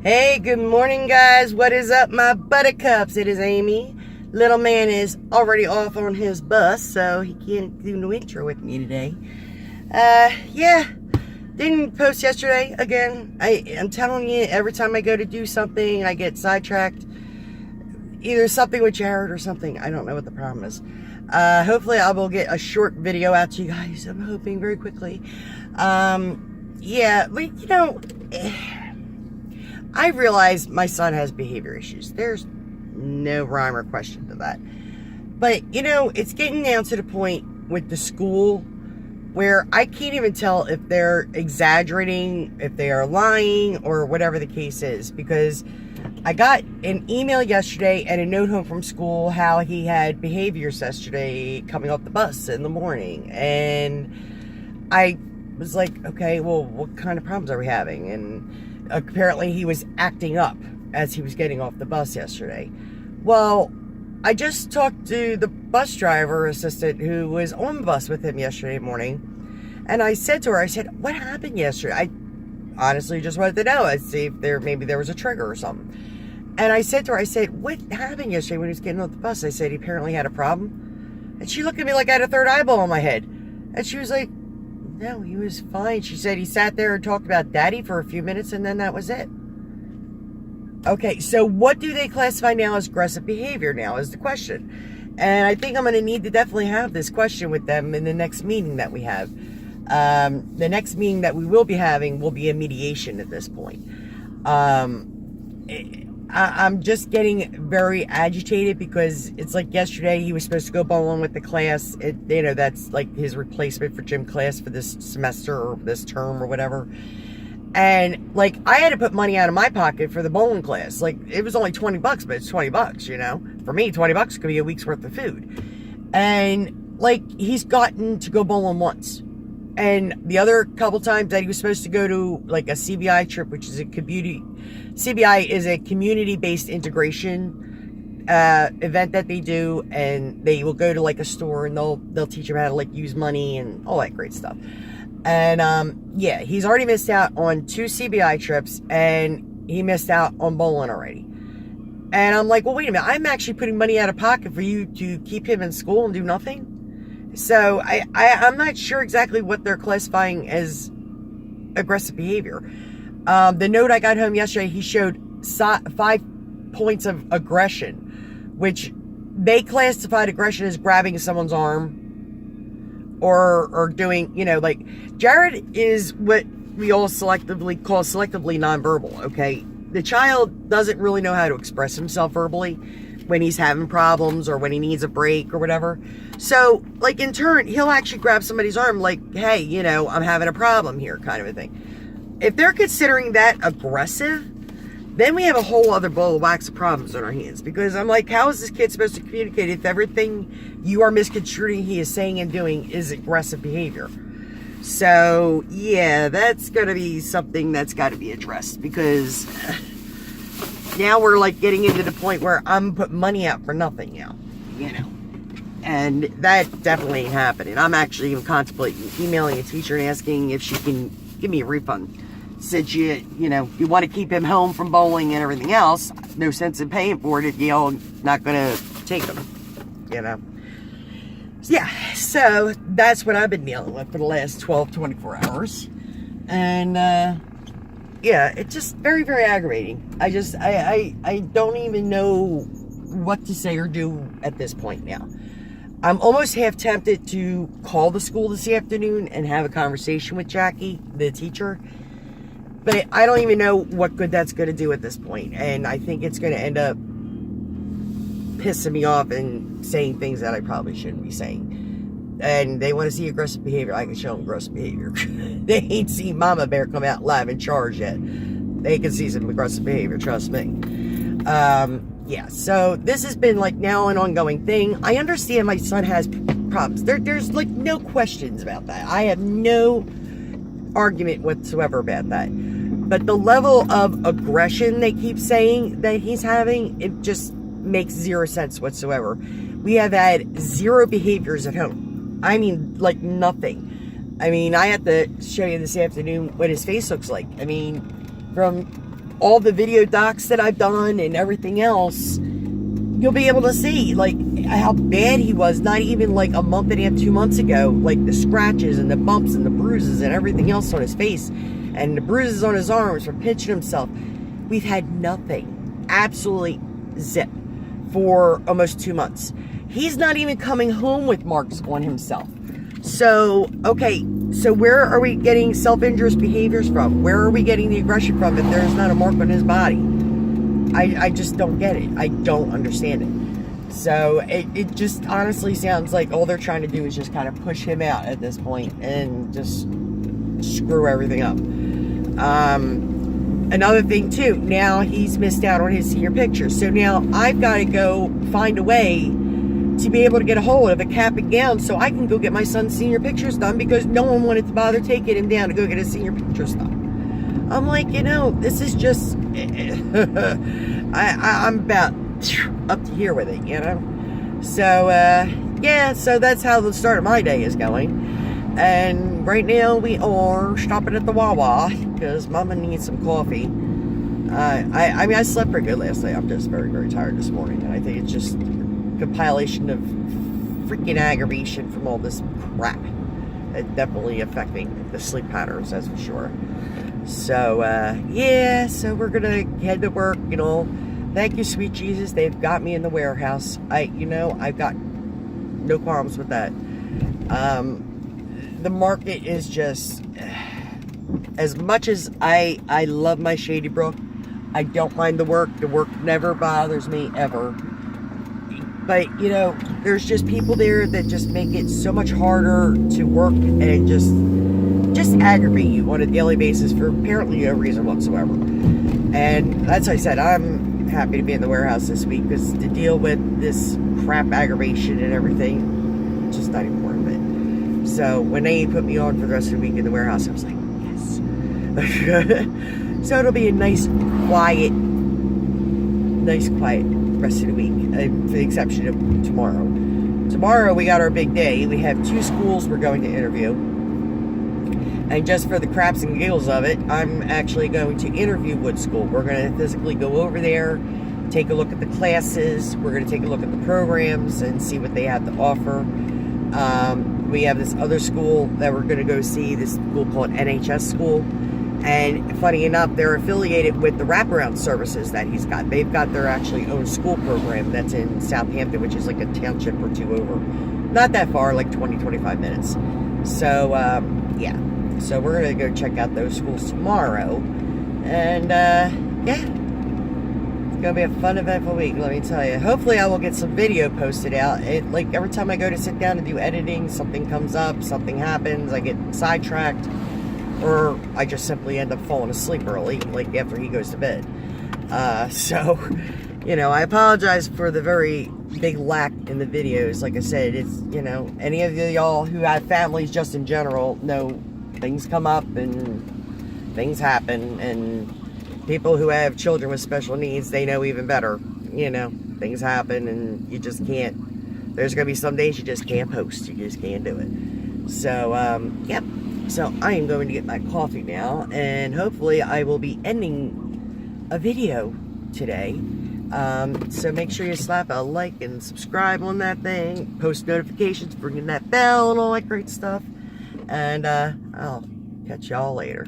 Hey, good morning, guys. What is up, my buttercups? It is Amy. Little man is already off on his bus, so he can't do no intro with me today. Yeah, didn't post yesterday again. I'm telling you, every time I go to do something, I get sidetracked. Either something with Jared or something. I don't know what the problem is. Hopefully I will get a short video out to you guys. I'm hoping very quickly. Yeah, but you know, I realize my son has behavior issues. There's no rhyme or question to that. But, you know, it's getting down to the point with the school where I can't even tell if they're exaggerating, if they are lying, or whatever the case is. Because I got an email yesterday and a note home from school how he had behaviors yesterday coming off the bus in the morning. And I was like, okay, well, what kind of problems are we having? And apparently he was acting up as he was getting off the bus yesterday. Well, I just talked to the bus driver assistant who was on the bus with him yesterday morning. And I said to her, I said, what happened yesterday? I honestly just wanted to know. I'd see if maybe there was a trigger or something. And I said to her, I said, what happened yesterday when he was getting off the bus? I said, he apparently had a problem. And she looked at me like I had a third eyeball on my head. And she was like, no, he was fine. She said he sat there and talked about daddy for a few minutes and then that was it. Okay, so what do they classify now as aggressive behavior now is the question. And I think I'm going to need to definitely have this question with them in the next meeting that we have. The next meeting that we will be having will be a mediation at this point. I'm just getting very agitated because it's like yesterday he was supposed to go bowling with the class. You know, that's like his replacement for gym class for this semester or this term or whatever. And like I had to put money out of my pocket for the bowling class. Like it was only $20, but it's $20, you know. For me, $20 could be a week's worth of food. And like he's gotten to go bowling once. And the other couple times that he was supposed to go to like a CBI trip, which is a CBI is a community-based integration event that they do, and they will go to like a store and they'll teach him how to like use money and all that great stuff. And yeah, he's already missed out on 2 CBI trips and he missed out on bowling already. And I'm like, well, wait a minute, I'm actually putting money out of pocket for you to keep him in school and do nothing. So I'm not sure exactly what they're classifying as aggressive behavior. The note I got home yesterday, he showed 5 points of aggression, which they classified aggression as grabbing someone's arm or doing, you know, like Jared is what we all selectively call selectively nonverbal, okay? The child doesn't really know how to express himself verbally when he's having problems or when he needs a break or whatever. So, like, in turn, he'll actually grab somebody's arm like, hey, you know, I'm having a problem here, kind of a thing. If they're considering that aggressive, then we have a whole other bowl of wax of problems on our hands. Because I'm like, how is this kid supposed to communicate if everything you are misconstruing he is saying and doing is aggressive behavior? So, yeah, that's going to be something that's got to be addressed. Because now we're, like, getting into the point where I'm putting money out for nothing now, you know. And that definitely ain't happening. I'm actually even contemplating emailing a teacher and asking if she can give me a refund. Since you know, you want to keep him home from bowling and everything else, no sense in paying for it if you're not going to take him, you know. Yeah, so that's what I've been dealing with for the last 12, 24 hours. And, yeah, it's just very, very aggravating. I don't even know what to say or do at this point now. I'm almost half tempted to call the school this afternoon and have a conversation with Jackie, the teacher. But I don't even know what good that's going to do at this point. And I think it's going to end up pissing me off and saying things that I probably shouldn't be saying. And they want to see aggressive behavior. I can show them aggressive behavior. They ain't seen Mama Bear come out live in charge yet. They can see some aggressive behavior, trust me. Yeah, so this has been like now an ongoing thing. I understand my son has problems. There's like no questions about that. I have no argument whatsoever about that. But the level of aggression they keep saying that he's having, it just makes zero sense whatsoever. We have had 0 behaviors at home. I mean, like nothing. I mean, I have to show you this afternoon what his face looks like. I mean, from all the video docs that I've done and everything else, you'll be able to see, like, how bad he was, not even like a month and a half, 2 months ago, like the scratches and the bumps and the bruises and everything else on his face, and the bruises on his arms from pinching himself. We've had nothing, absolutely zip, for almost 2 months. He's not even coming home with marks on himself. So, okay, so where are we getting self-injurious behaviors from? Where are we getting the aggression from if there's not a mark on his body? I just don't get it. I don't understand it. So it just honestly sounds like all they're trying to do is just kind of push him out at this point and just screw everything up. Another thing too, now he's missed out on his senior pictures. So now I've got to go find a way to be able to get a hold of a cap and gown so I can go get my son's senior pictures done, because no one wanted to bother taking him down to go get his senior pictures done. I'm like, this is just, I'm about up to here with it, So, yeah, so that's how the start of my day is going. And right now we are stopping at the Wawa because Mama needs some coffee. I mean, I slept pretty good last night. I'm just very, very tired this morning. And I think it's just a compilation of freaking aggravation from all this crap. It's definitely affecting the sleep patterns, that's for sure. So, yeah, so we're going to head to work, Thank you, sweet Jesus. They've got me in the warehouse. I've got no problems with that. The market is just, as much as I love my Shady Brook, I don't mind the work. The work never bothers me, ever. But, there's just people there that just make it so much harder to work and just aggravate you on a daily basis for apparently no reason whatsoever. And that's why I said I'm happy to be in the warehouse this week, because to deal with this crap aggravation and everything, just not even worth it. So when they put me on for the rest of the week in the warehouse, I was like, yes. So it'll be a nice quiet rest of the week, for the exception of tomorrow. Tomorrow we got our big day. We have 2 schools we're going to interview. And just for the craps and giggles of it, I'm actually going to interview Wood School. We're going to physically go over there, take a look at the classes. We're going to take a look at the programs and see what they have to offer. We have this other school that we're going to go see, this school called NHS School. And funny enough, they're affiliated with the wraparound services that he's got. They've got their actually own school program that's in Southampton, which is like a township or 2 over. Not that far, like 20, 25 minutes. So, yeah. So we're going to go check out those schools tomorrow. And, yeah. It's going to be a fun, eventful week, let me tell you. Hopefully I will get some video posted out. Like, every time I go to sit down and do editing, something comes up, something happens, I get sidetracked. Or I just simply end up falling asleep early, like after he goes to bed. So, I apologize for the very big lack in the videos. Like I said, it's, any of y'all who have families just in general know things come up and things happen. And people who have children with special needs, they know even better. Things happen and you just can't. There's going to be some days you just can't post. You just can't do it. So, yep. So I am going to get my coffee now, and hopefully I will be ending a video today. So make sure you slap a like and subscribe on that thing, post notifications, bring in that bell and all that great stuff. And I'll catch y'all later.